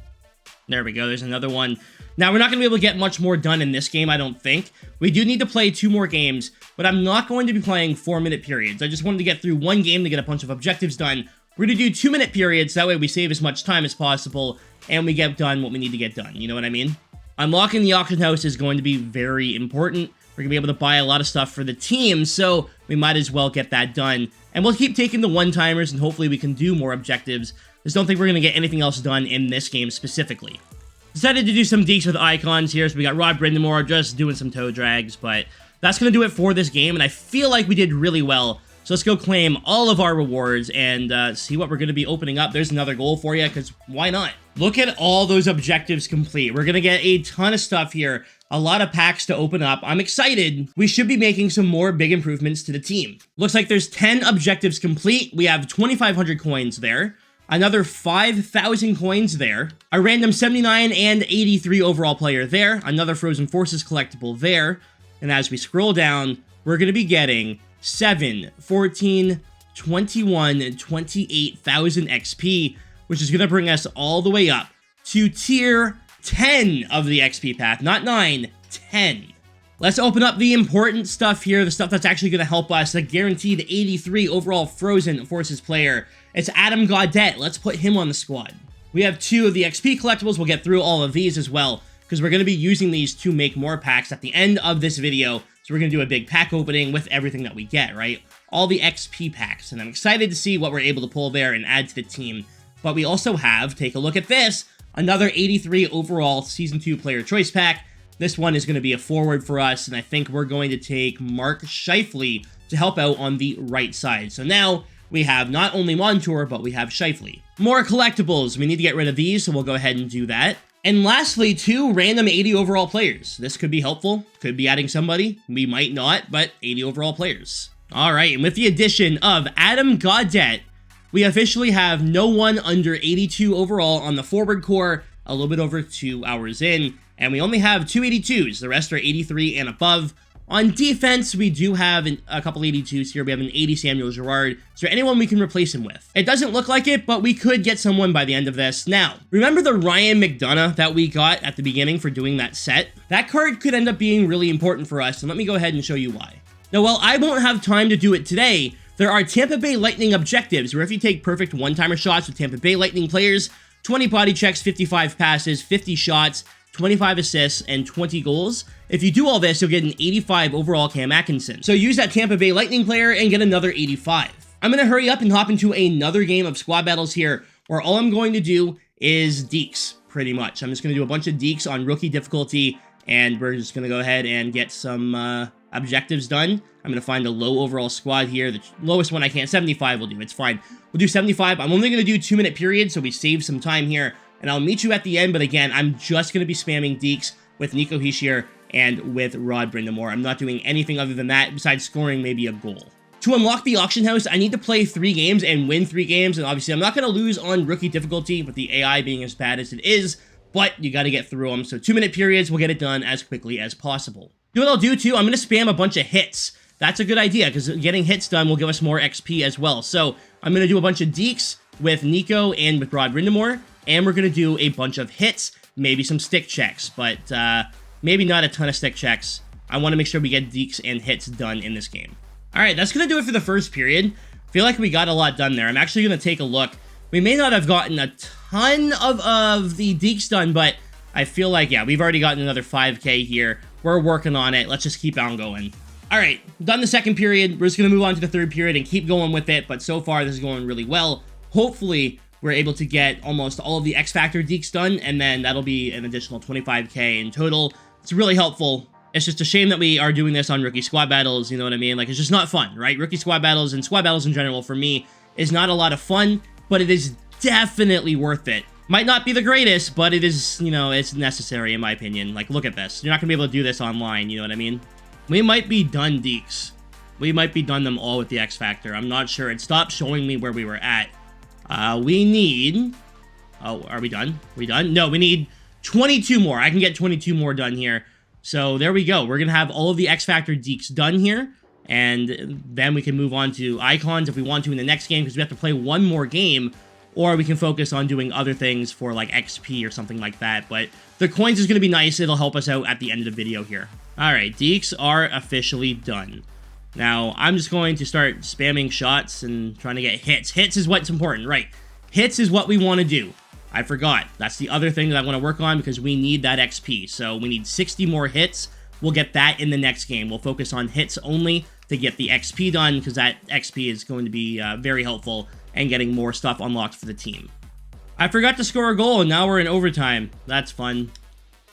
There we go, there's another one. Now, we're not going to be able to get much more done in this game, I don't think. We do need to play 2 more games, but I'm not going to be playing 4-minute periods. I just wanted to get through one game to get a bunch of objectives done. We're going to do 2-minute periods, that way we save as much time as possible, and we get done what we need to get done, you know what I mean? Unlocking the auction house is going to be very important. We're going to be able to buy a lot of stuff for the team, so we might as well get that done. And we'll keep taking the one-timers, and hopefully we can do more objectives. Just don't think we're going to get anything else done in this game specifically. Decided to do some deeks with icons here, so we got Rob Brindamore just doing some toe drags, but that's going to do it for this game, and I feel like we did really well. So let's go claim all of our rewards and see what we're going to be opening up. There's another goal for you, because why not? Look at all those objectives complete. We're going to get a ton of stuff here. A lot of packs to open up. I'm excited. We should be making some more big improvements to the team. Looks like there's 10 objectives complete. We have 2,500 coins there. Another 5,000 coins there. A random 79 and 83 overall player there. Another Frozen Forces collectible there. And as we scroll down, we're going to be getting 7, 14, 21, and 28,000 XP, which is going to bring us all the way up to tier 10 of the XP path. Not 9, 10. Let's open up the important stuff here, the stuff that's actually going to help us, the guaranteed 83 overall Frozen Forces player. It's Adam Gaudette. Let's put him on the squad. We have 2 of the XP collectibles. We'll get through all of these as well, because we're going to be using these to make more packs at the end of this video. So we're going to do a big pack opening with everything that we get, right? All the XP packs, and I'm excited to see what we're able to pull there and add to the team. But we also have, take a look at this, another 83 overall Season 2 player choice pack. This one is going to be a forward for us, and I think we're going to take Mark Scheifele to help out on the right side. So now we have not only Montour, but we have Scheifele. More collectibles. We need to get rid of these, so we'll go ahead and do that. And lastly, 2 random 80 overall players. This could be helpful. Could be adding somebody. We might not, but 80 overall players. All right, and with the addition of Adam Gaudette, we officially have no one under 82 overall on the forward core, a little bit over 2 hours in, and we only have 2 82s. The rest are 83 and above. On defense, we do have a couple 82s here. We have an 80 Samuel Girard. Is there anyone we can replace him with? It doesn't look like it, but we could get someone by the end of this. Now, remember the Ryan McDonough that we got at the beginning for doing that set? That card could end up being really important for us, and let me go ahead and show you why. Now, while I won't have time to do it today, there are Tampa Bay Lightning objectives, where if you take perfect one-timer shots with Tampa Bay Lightning players, 20 body checks, 55 passes, 50 shots, 25 assists, and 20 goals. If you do all this, you'll get an 85 overall Cam Atkinson. So use that Tampa Bay Lightning player and get another 85. I'm going to hurry up and hop into another game of squad battles here, where all I'm going to do is deeks, pretty much. I'm just going to do a bunch of deeks on rookie difficulty, and we're just going to go ahead and get some objectives done. I'm going to find a low overall squad here. The lowest one I can't, 75 will do. It's fine. We'll do 75. I'm only going to do 2-minute periods, so we save some time here. and I'll meet you at the end, but again, I'm just going to be spamming Deeks with Nico Hischier and with Rod Brindamore. I'm not doing anything other than that besides scoring maybe a goal. To unlock the auction house, I need to play 3 games and win 3 games, and obviously I'm not going to lose on rookie difficulty with the AI being as bad as it is, but you got to get through them, so 2-minute periods will get it done as quickly as possible. You know what I'll do too? I'm going to spam a bunch of hits. That's a good idea, because getting hits done will give us more XP as well. So I'm going to do a bunch of Deeks with Nico and with Rod Brindamore, and we're going to do a bunch of hits, maybe some stick checks, but maybe not a ton of stick checks. I want to make sure we get Deeks and hits done in this game. Alright, that's going to do it for the first period. I feel like we got a lot done there. I'm actually going to take a look. We may not have gotten a ton of the Deeks done, but I feel like, yeah, we've already gotten another 5k here. We're working on it. Let's just keep on going. Alright, done the second period. We're just going to move on to the third period and keep going with it, but so far this is going really well. Hopefully, we're able to get almost all of the X Factor Deeks done, and then that'll be an additional 25k in total. It's really helpful. It's just a shame that we are doing this on rookie squad battles, you know what I mean? Like, it's just not fun, right? Rookie squad battles and squad battles in general, for me, is not a lot of fun, but it is definitely worth it. Might not be the greatest, but it is, you know, it's necessary in my opinion. Like, look at this. You're not gonna be able to do this online, you know what I mean? We might be done Deeks. We might be done them all with the X Factor. I'm not sure. It stopped showing me where we were at. We need... Oh, are we done? Are we done? No, we need 22 more. I can get 22 more done here. So there we go. We're going to have all of the X Factor Deeks done here. And then we can move on to Icons if we want to in the next game, because we have to play one more game. Or we can focus on doing other things for like XP or something like that. But the coins is going to be nice. It'll help us out at the end of the video here. Alright, Deeks are officially done. Now, I'm just going to start spamming shots and trying to get hits. Hits is what's important, right? Hits is what we want to do. I forgot. That's the other thing that I want to work on because we need that XP. So we need 60 more hits. We'll get that in the next game. We'll focus on hits only to get the XP done because that XP is going to be very helpful and getting more stuff unlocked for the team. I forgot to score a goal and now we're in overtime. That's fun.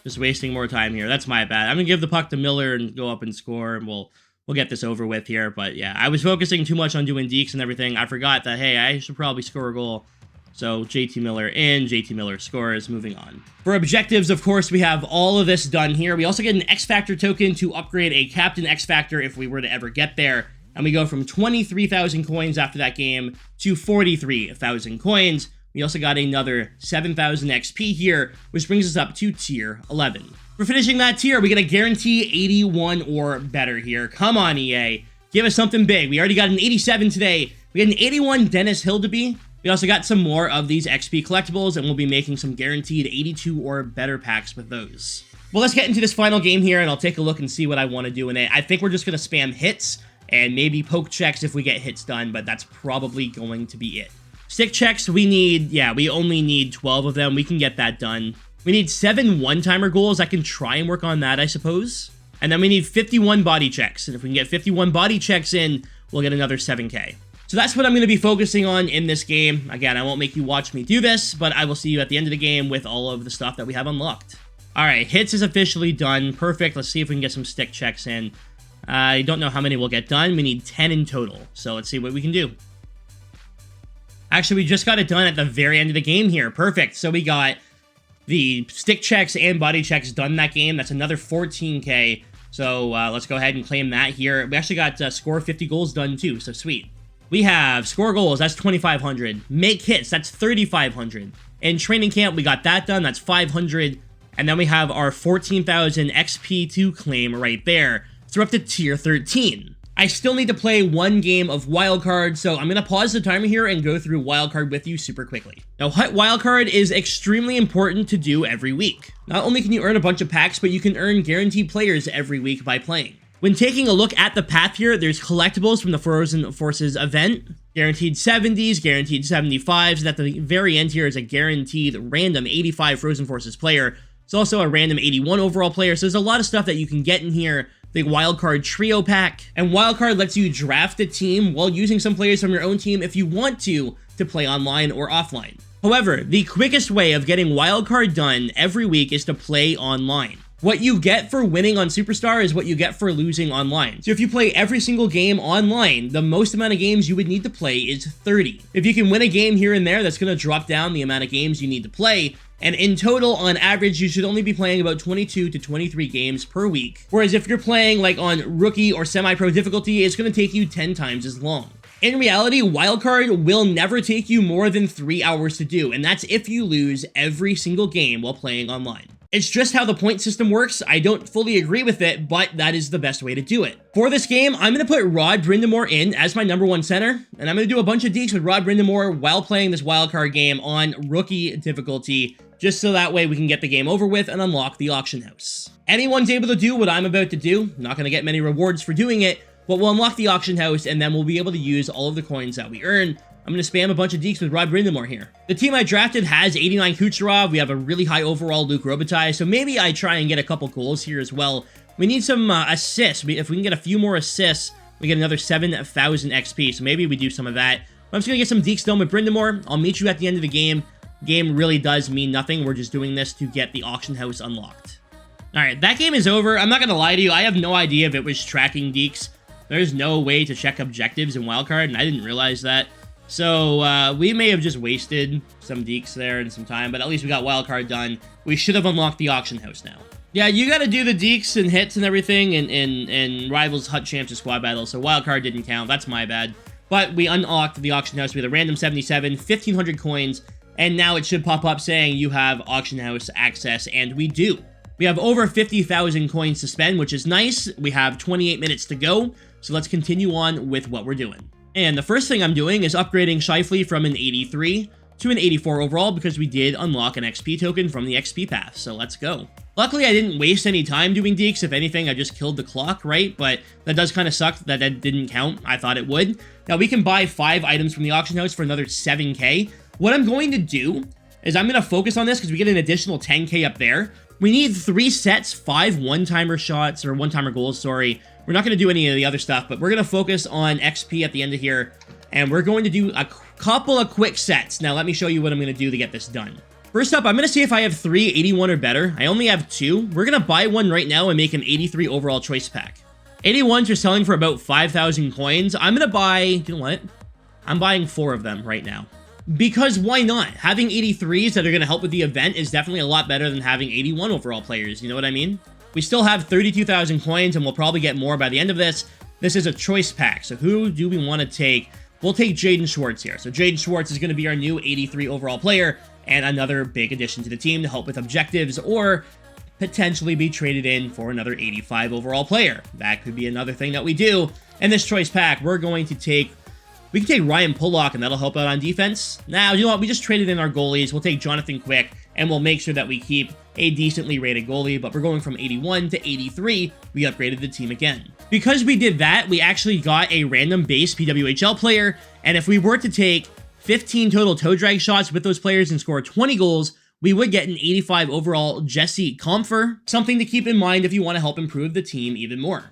Just wasting more time here. That's my bad. I'm going to give the puck to Miller and go up and score and we'll get this over with here. But yeah, I was focusing too much on doing Deeks and everything. I forgot that, hey, I should probably score a goal. So JT Miller in, JT Miller scores, moving on. For objectives, of course, we have all of this done here. We also get an X Factor token to upgrade a Captain X Factor if we were to ever get there. And we go from 23,000 coins after that game to 43,000 coins. We also got another 7,000 XP here, which brings us up to tier 11. For finishing that tier, we get a guarantee 81 or better here. Come on, EA. Give us something big. We already got an 87 today. We got an 81 Dennis Hildeby. We also got some more of these XP collectibles, and we'll be making some guaranteed 82 or better packs with those. Well, let's get into this final game here, and I'll take a look and see what I want to do in it. I think we're just going to spam hits, and maybe poke checks if we get hits done, but that's probably going to be it. Stick checks, we need, yeah, we only need 12 of them. We can get that done. We need 7 one-timer goals. I can try and work on that, I suppose. And then we need 51 body checks, and if we can get 51 body checks in, we'll get another 7k. So that's what I'm going to be focusing on in this game. Again, I won't make you watch me do this, but I will see you at the end of the game with all of the stuff that we have unlocked. Alright, hits is officially done. Perfect. Let's see if we can get some stick checks in. I don't know how many we'll get done. We need 10 in total. So let's see what we can do. Actually, we just got it done at the very end of the game here. Perfect. So we got the stick checks and body checks done that game. That's another 14k. So let's go ahead and claim that here. We actually got score 50 goals done too. So sweet. We have score goals, that's 2,500. Make hits, that's 3,500. In training camp, we got that done, that's 500. And then we have our 14,000 XP to claim right there. So we're up to tier 13. I still need to play one game of wildcard, so I'm going to pause the timer here and go through wildcard with you super quickly. Now, Hut wildcard is extremely important to do every week. Not only can you earn a bunch of packs, but you can earn guaranteed players every week by playing. When taking a look at the path here, there's collectibles from the Frozen Forces event, guaranteed 70s, guaranteed 75s, and at the very end here is a guaranteed random 85 Frozen Forces player. It's also a random 81 overall player, so there's a lot of stuff that you can get in here. The Wildcard Trio Pack, and Wildcard lets you draft a team while using some players from your own team if you want to play online or offline. However, the quickest way of getting Wildcard done every week is to play online. What you get for winning on Superstar is what you get for losing online. So if you play every single game online, the most amount of games you would need to play is 30. If you can win a game here and there, that's going to drop down the amount of games you need to play. And in total, on average, you should only be playing about 22 to 23 games per week. Whereas if you're playing like on rookie or semi-pro difficulty, it's going to take you 10 times as long. In reality, wildcard will never take you more than 3 hours to do, and that's if you lose every single game while playing online. It's just how the point system works. I don't fully agree with it, but that is the best way to do it. For this game, I'm going to put Rod Brindamore in as my #1 center, and I'm going to do a bunch of deeks with Rod Brindamore while playing this wildcard game on rookie difficulty, just so that way we can get the game over with and unlock the auction house. Anyone's able to do what I'm about to do. Not going to get many rewards for doing it, but we'll unlock the auction house, and then we'll be able to use all of the coins that we earn. I'm going to spam a bunch of deeks with Rod Brindamore here. The team I drafted has 89 Kucherov. We have a really high overall Luke Robitaille, so maybe I try and get a couple goals here as well. We need some assists. If we can get a few more assists, we get another 7,000 XP, so maybe we do some of that. I'm just going to get some deeks done with Brindamore. I'll meet you at the end of the game. Game really does mean nothing. We're just doing this to get the auction house unlocked. Alright, that game is over. I'm not going to lie to you. I have no idea if it was tracking deeks. There's no way to check objectives in wildcard, and I didn't realize that. So, we may have just wasted some deeks there and some time, but at least we got wildcard done. We should have unlocked the auction house now. Yeah, you gotta do the deeks and hits and everything in Rivals, Hut Champs, and Squad Battles, so wildcard didn't count. That's my bad. But we unlocked the auction house with a random 77, 1,500 coins, and now it should pop up saying you have auction house access, and we do. We have over 50,000 coins to spend, which is nice. We have 28 minutes to go, so let's continue on with what we're doing. And the first thing I'm doing is upgrading Shifley from an 83 to an 84 overall because we did unlock an XP token from the XP path, so let's go. Luckily, I didn't waste any time doing deeks. If anything, I just killed the clock, right? But that does kind of suck that didn't count. I thought it would. Now, we can buy 5 items from the auction house for another 7k. What I'm going to do is I'm going to focus on this because we get an additional 10k up there. We need 3 sets, 5 one-timer shots, or one-timer goals, sorry. We're not going to do any of the other stuff, but we're going to focus on XP at the end of here, and we're going to do a couple of quick sets. Now, let me show you what I'm going to do to get this done. First up, I'm going to see if I have 3 81 or better. I only have 2. We're going to buy one right now and make an 83 overall choice pack. 81s are selling for about 5,000 coins. I'm going to buy, you know what? I'm buying 4 of them right now. Because why not? Having 83s that are going to help with the event is definitely a lot better than having 81 overall players, you know what I mean? We still have 32,000 coins, and we'll probably get more by the end of this. This is a choice pack, so who do we want to take? We'll take Jaden Schwartz here. So Jaden Schwartz is going to be our new 83 overall player, and another big addition to the team to help with objectives, or potentially be traded in for another 85 overall player. That could be another thing that we do. In this choice pack, we're going to take... We can take Ryan Pullock, and that'll help out on defense. Now, you know what? We just traded in our goalies. We'll take Jonathan Quick, and we'll make sure that we keep a decently rated goalie, but we're going from 81 to 83. We upgraded the team again. Because we did that, we actually got a random base PWHL player, and if we were to take 15 total toe drag shots with those players and score 20 goals, we would get an 85 overall Jesse Comfer, something to keep in mind if you want to help improve the team even more.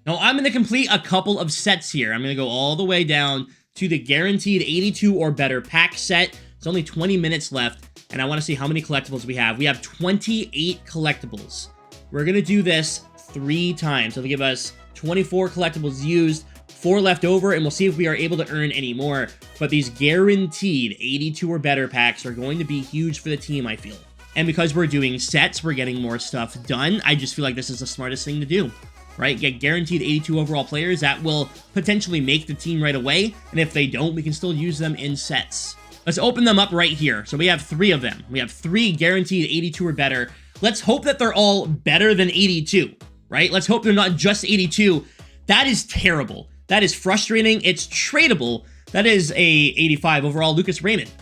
Now, I'm going to complete a couple of sets here. I'm going to go all the way down to the guaranteed 82 or better pack set. It's only 20 minutes left, and I want to see how many collectibles we have. We have 28 collectibles. We're going to do this 3 times. It'll give us 24 collectibles used, 4 left over, and we'll see if we are able to earn any more. But these guaranteed 82 or better packs are going to be huge for the team, I feel. And because we're doing sets, we're getting more stuff done. I just feel like this is the smartest thing to do. Right? Get guaranteed 82 overall players that will potentially make the team right away, and if they don't, we can still use them in sets. Let's open them up right here. So we have 3 of them. We have 3 guaranteed 82 or better. Let's hope that they're all better than 82, right? Let's hope they're not just 82. That is terrible. That is frustrating. It's tradable. That is a 85 overall Lucas Raymond.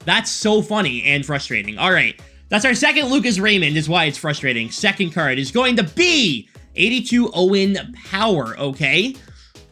That's so funny and frustrating. All right. That's our second Lucas Raymond is why it's frustrating. Second card is going to be 82 Owen Power, okay?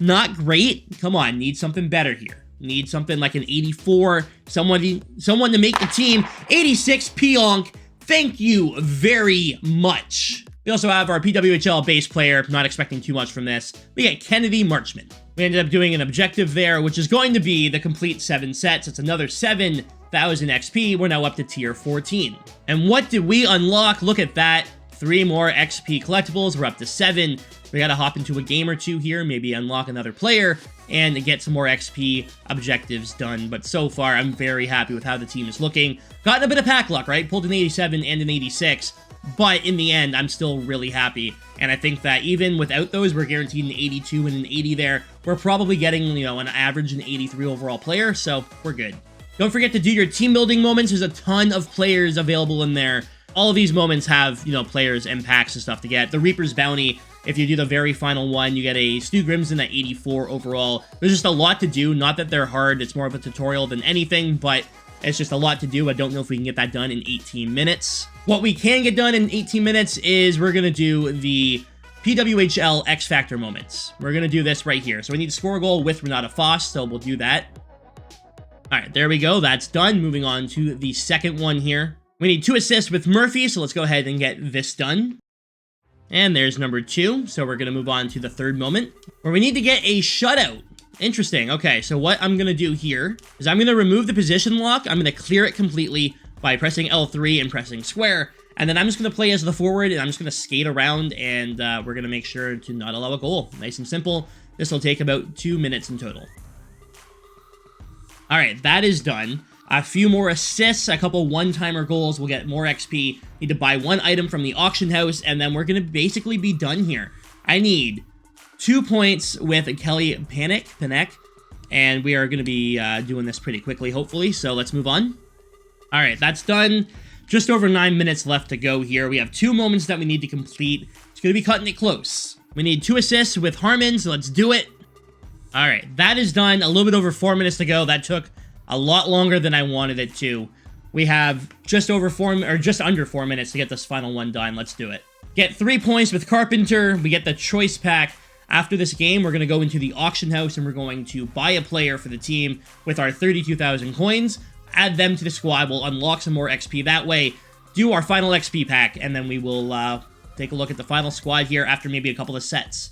Not great. Come on, need something better here. Need something like an 84, someone to make the team. 86 Pionk, thank you very much. We also have our PWHL base player, not expecting too much from this. We get Kennedy Marchman. We ended up doing an objective there, which is going to be the complete 7 sets. It's another 7,000 XP. We're now up to tier 14. And what did we unlock? Look at that. 3 more XP collectibles. We're up to 7. We gotta hop into a game or two here, maybe unlock another player, and get some more XP objectives done. But so far, I'm very happy with how the team is looking. Gotten a bit of pack luck, right? Pulled an 87 and an 86. But in the end, I'm still really happy. And I think that even without those, we're guaranteed an 82 and an 80 there. We're probably getting, you know, an average an 83 overall player, so we're good. Don't forget to do your team building moments. There's a ton of players available in there. All of these moments have, you know, players and packs and stuff to get. The Reaper's Bounty, if you do the very final one, you get a Stu Grimson at 84 overall. There's just a lot to do. Not that they're hard. It's more of a tutorial than anything, but it's just a lot to do. I don't know if we can get that done in 18 minutes. What we can get done in 18 minutes is we're going to do the PWHL X Factor moments. We're going to do this right here. So we need to score a goal with Renata Foss, so we'll do that. All right, there we go. That's done. Moving on to the second one here. We need 2 assists with Murphy, so let's go ahead and get this done. And there's number 2, so we're going to move on to the third moment, where we need to get a shutout. Interesting. Okay, so what I'm going to do here is I'm going to remove the position lock. I'm going to clear it completely by pressing L3 and pressing square. And then I'm just going to play as the forward, and I'm just going to skate around, and we're going to make sure to not allow a goal. Nice and simple. This will take about 2 minutes in total. All right, that is done. A few more assists, a couple one-timer goals. We'll get more XP. Need to buy 1 item from the auction house, and then we're going to basically be done here. I need 2 points with Kelly Panek, and we are going to be doing this pretty quickly, hopefully, so let's move on. All right, that's done. Just over 9 minutes left to go here. We have 2 moments that we need to complete. It's going to be cutting it close. We need 2 assists with Harmon, so let's do it. All right, that is done. A little bit over 4 minutes to go. That took a lot longer than I wanted it to. We have just under 4 minutes to get this final one done. Let's do it. Get 3 points with Carpenter. We get the choice pack. After this game, we're going to go into the auction house and we're going to buy a player for the team with our 32,000 coins. Add them to the squad. We'll unlock some more XP that way. Do our final XP pack, and then we will take a look at the final squad here after maybe a couple of sets.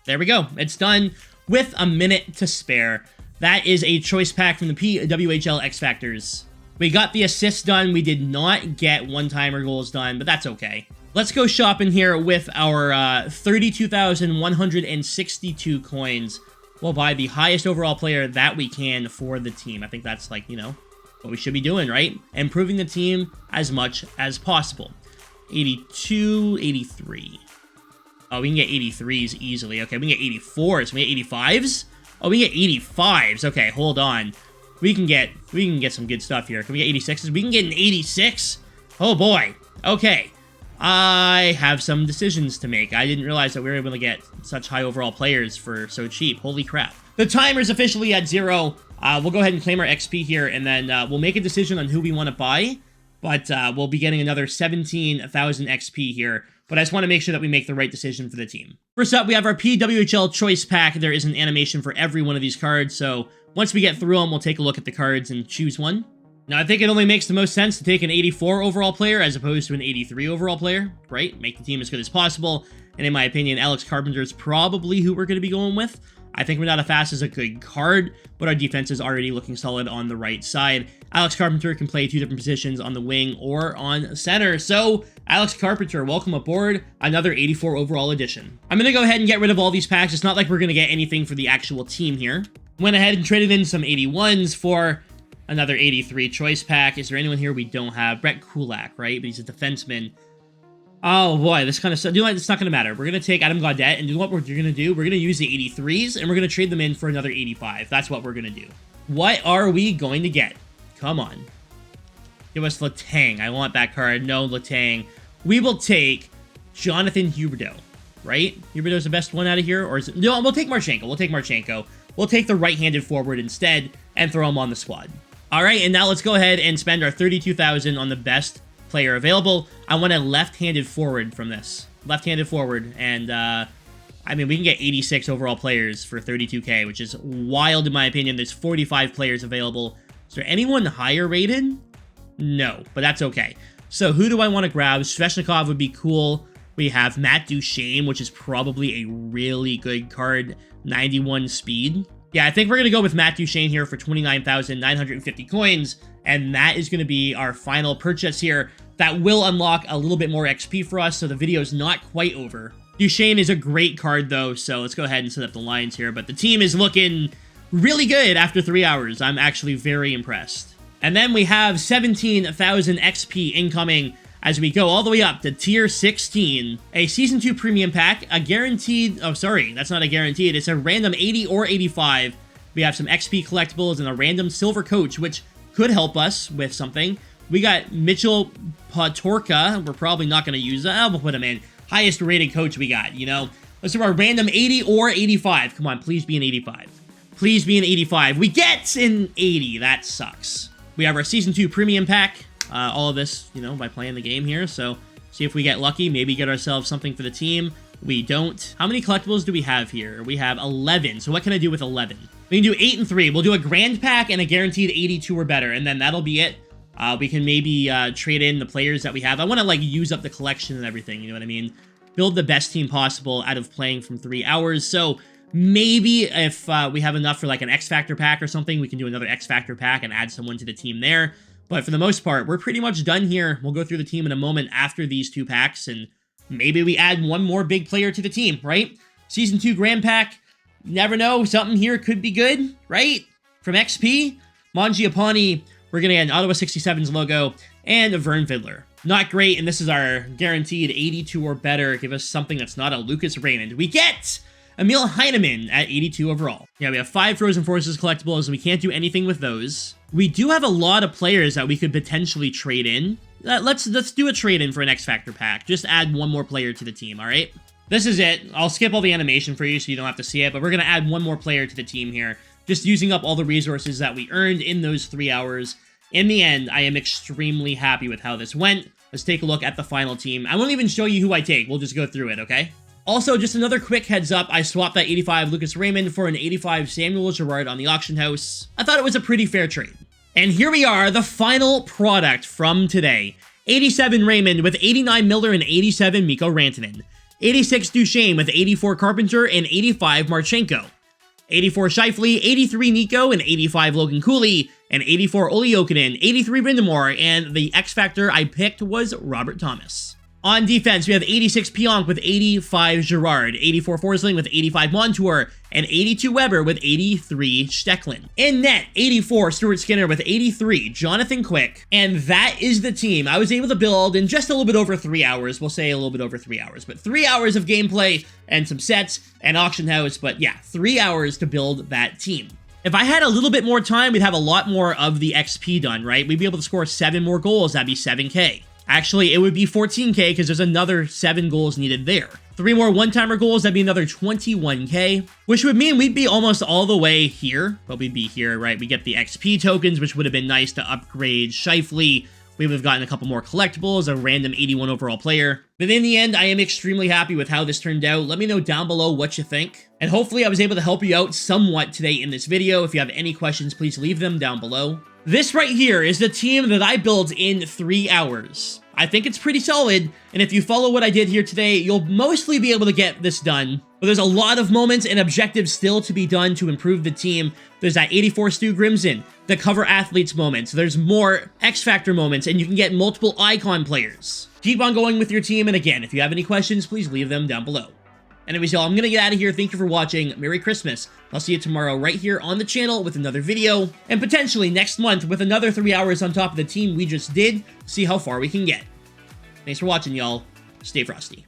There we go. It's done with a minute to spare. That is a choice pack from the PWHL X Factors. We got the assists done. We did not get one-timer goals done, but that's okay. Let's go shopping here with our 32,162 coins. We'll buy the highest overall player that we can for the team. I think that's, like, you know, what we should be doing, right? Improving the team as much as possible. 82, 83. Oh, we can get 83s easily. Okay, we can get 84s. We get 85s? Oh, we can get 85s. Okay, hold on. We can get some good stuff here. Can we get 86s? We can get an 86? Oh, boy. Okay. I have some decisions to make. I didn't realize that we were able to get such high overall players for so cheap. Holy crap. The timer's officially at 0. We'll go ahead and claim our XP here, and then we'll make a decision on who we want to buy. But we'll be getting another 17,000 XP here. But I just want to make sure that we make the right decision for the team. First up, we have our PWHL Choice Pack. There is an animation for every one of these cards, so once we get through them, we'll take a look at the cards and choose one. Now, I think it only makes the most sense to take an 84 overall player as opposed to an 83 overall player, right? Make the team as good as possible. And in my opinion, Alex Carpenter is probably who we're going to be going with. I think Renata Foss is a good card, but our defense is already looking solid on the right side. Alex Carpenter can play 2 different positions on the wing or on center. So, Alex Carpenter, welcome aboard. Another 84 overall edition. I'm going to go ahead and get rid of all these packs. It's not like we're going to get anything for the actual team here. Went ahead and traded in some 81s for another 83 choice pack. Is there anyone here we don't have? Brett Kulak, right? But he's a defenseman. Oh boy, this kind of stuff. You know what? It's not going to matter. We're going to take Adam Gaudette, and what we're going to do, we're going to use the 83s, and we're going to trade them in for another 85. That's what we're going to do. What are we going to get? Come on. Give us Letang. I want that card. No, Letang. We will take Jonathan Huberdeau, right? Huberdeau's the best one out of here? Or is it? No, we'll take Marchenko. We'll take Marchenko. We'll take the right-handed forward instead and throw him on the squad. All right, and now let's go ahead and spend our 32,000 on the best player available. I want a left-handed forward from this. Left-handed forward, and I mean, we can get 86 overall players for 32k, which is wild in my opinion. There's 45 players available. Is there anyone higher rated? No, but that's okay. So who do I want to grab? Sveshnikov would be cool. We have Matt Duchene, which is probably a really good card. 91 speed. Yeah, I think we're going to go with Matt Duchene here for 29,950 coins, and that is going to be our final purchase here. that will unlock a little bit more XP for us, so the video is not quite over. Duchesne is a great card, though, so let's go ahead and set up the lines here. But the team is looking really good after 3 hours. I'm actually very impressed. And then we have 17,000 XP incoming as we go all the way up to Tier 16. A Season 2 Premium Pack, a guaranteed... Oh, sorry, that's not a guaranteed. It's a random 80 or 85. We have some XP collectibles and a random Silver Coach, which could help us with something. We got Mitchell Patorka. We're probably not going to use that. We'll put him in. Highest rated coach we got, you know? Let's do our random 80 or 85. Come on, please be an 85. Please be an 85. We get an 80. That sucks. We have our Season 2 Premium Pack. All of this, you know, by playing the game here. So, see if we get lucky. Maybe get ourselves something for the team. We don't. How many collectibles do we have here? We have 11. So, what can I do with 11? We can do 8 and 3. We'll do a Grand Pack and a guaranteed 82 or better. And then that'll be it. We can maybe trade in the players that we have. I want to, like, use up the collection and everything, you know what I mean? Build the best team possible out of playing from 3 hours. So, maybe if we have enough for, like, an X-Factor pack or something, we can do another X-Factor pack and add someone to the team there. But for the most part, we're pretty much done here. We'll go through the team in a moment after these 2 packs, and maybe we add one more big player to the team, right? Season 2 Grand Pack, never know, something here could be good, right? From XP, Mangiapane, we're going to get an Ottawa 67's logo, and a Vern Fiddler. Not great, and this is our guaranteed 82 or better. Give us something that's not a Lucas Raymond. We get Emil Heinemann at 82 overall. Yeah, we have 5 Frozen Forces collectibles, and we can't do anything with those. We do have a lot of players that we could potentially trade in. Let's do a trade-in for an X-Factor pack. Just add one more player to the team, all right? This is it. I'll skip all the animation for you so you don't have to see it, but we're going to add one more player to the team here. Just using up all the resources that we earned in those 3 hours. In the end, I am extremely happy with how this went. Let's take a look at the final team. I won't even show you who I take. We'll just go through it, okay? Also, just another quick heads up, I swapped that 85 Lucas Raymond for an 85 Samuel Girard on the auction house. I thought it was a pretty fair trade. And here we are, the final product from today. 87 Raymond with 89 Miller and 87 Mikko Rantanen. 86 Duchesne with 84 Carpenter and 85 Marchenko. 84 Scheifele, 83 Nico, and 85 Logan Cooley, and 84 Olli Jokinen, 83 Rindamore, and the X Factor I picked was Robert Thomas. On defense, we have 86 Pionk with 85 Girard, 84 Forsling with 85 Montour, and 82 Weber with 83 Stecklin. In net, 84 Stuart Skinner with 83 Jonathan Quick. And that is the team I was able to build in just a little bit over 3 hours. We'll say a little bit over 3 hours, but 3 hours of gameplay and some sets and auction house. But yeah, 3 hours to build that team. If I had a little bit more time, we'd have a lot more of the XP done, right? We'd be able to score 7 more goals. That'd be 7K. Actually, it would be 14K because there's another 7 goals needed there. 3 more one-timer goals, that'd be another 21K, which would mean we'd be almost all the way here. But we'd be here, right? We get the XP tokens, which would have been nice to upgrade Scheifele. We would have gotten a couple more collectibles, a random 81 overall player. But in the end, I am extremely happy with how this turned out. Let me know down below what you think. And hopefully I was able to help you out somewhat today in this video. If you have any questions, please leave them down below. This right here is the team that I built in 3 hours. I think it's pretty solid, and if you follow what I did here today, you'll mostly be able to get this done. But there's a lot of moments and objectives still to be done to improve the team. There's that 84 Stu Grimson, the cover athletes moments. There's more X-Factor moments, and you can get multiple icon players. Keep on going with your team, and again, if you have any questions, please leave them down below. Anyways, y'all, I'm going to get out of here. Thank you for watching. Merry Christmas. I'll see you tomorrow right here on the channel with another video, and potentially next month with another 3 hours on top of the team we just did. See how far we can get. Thanks for watching, y'all. Stay frosty.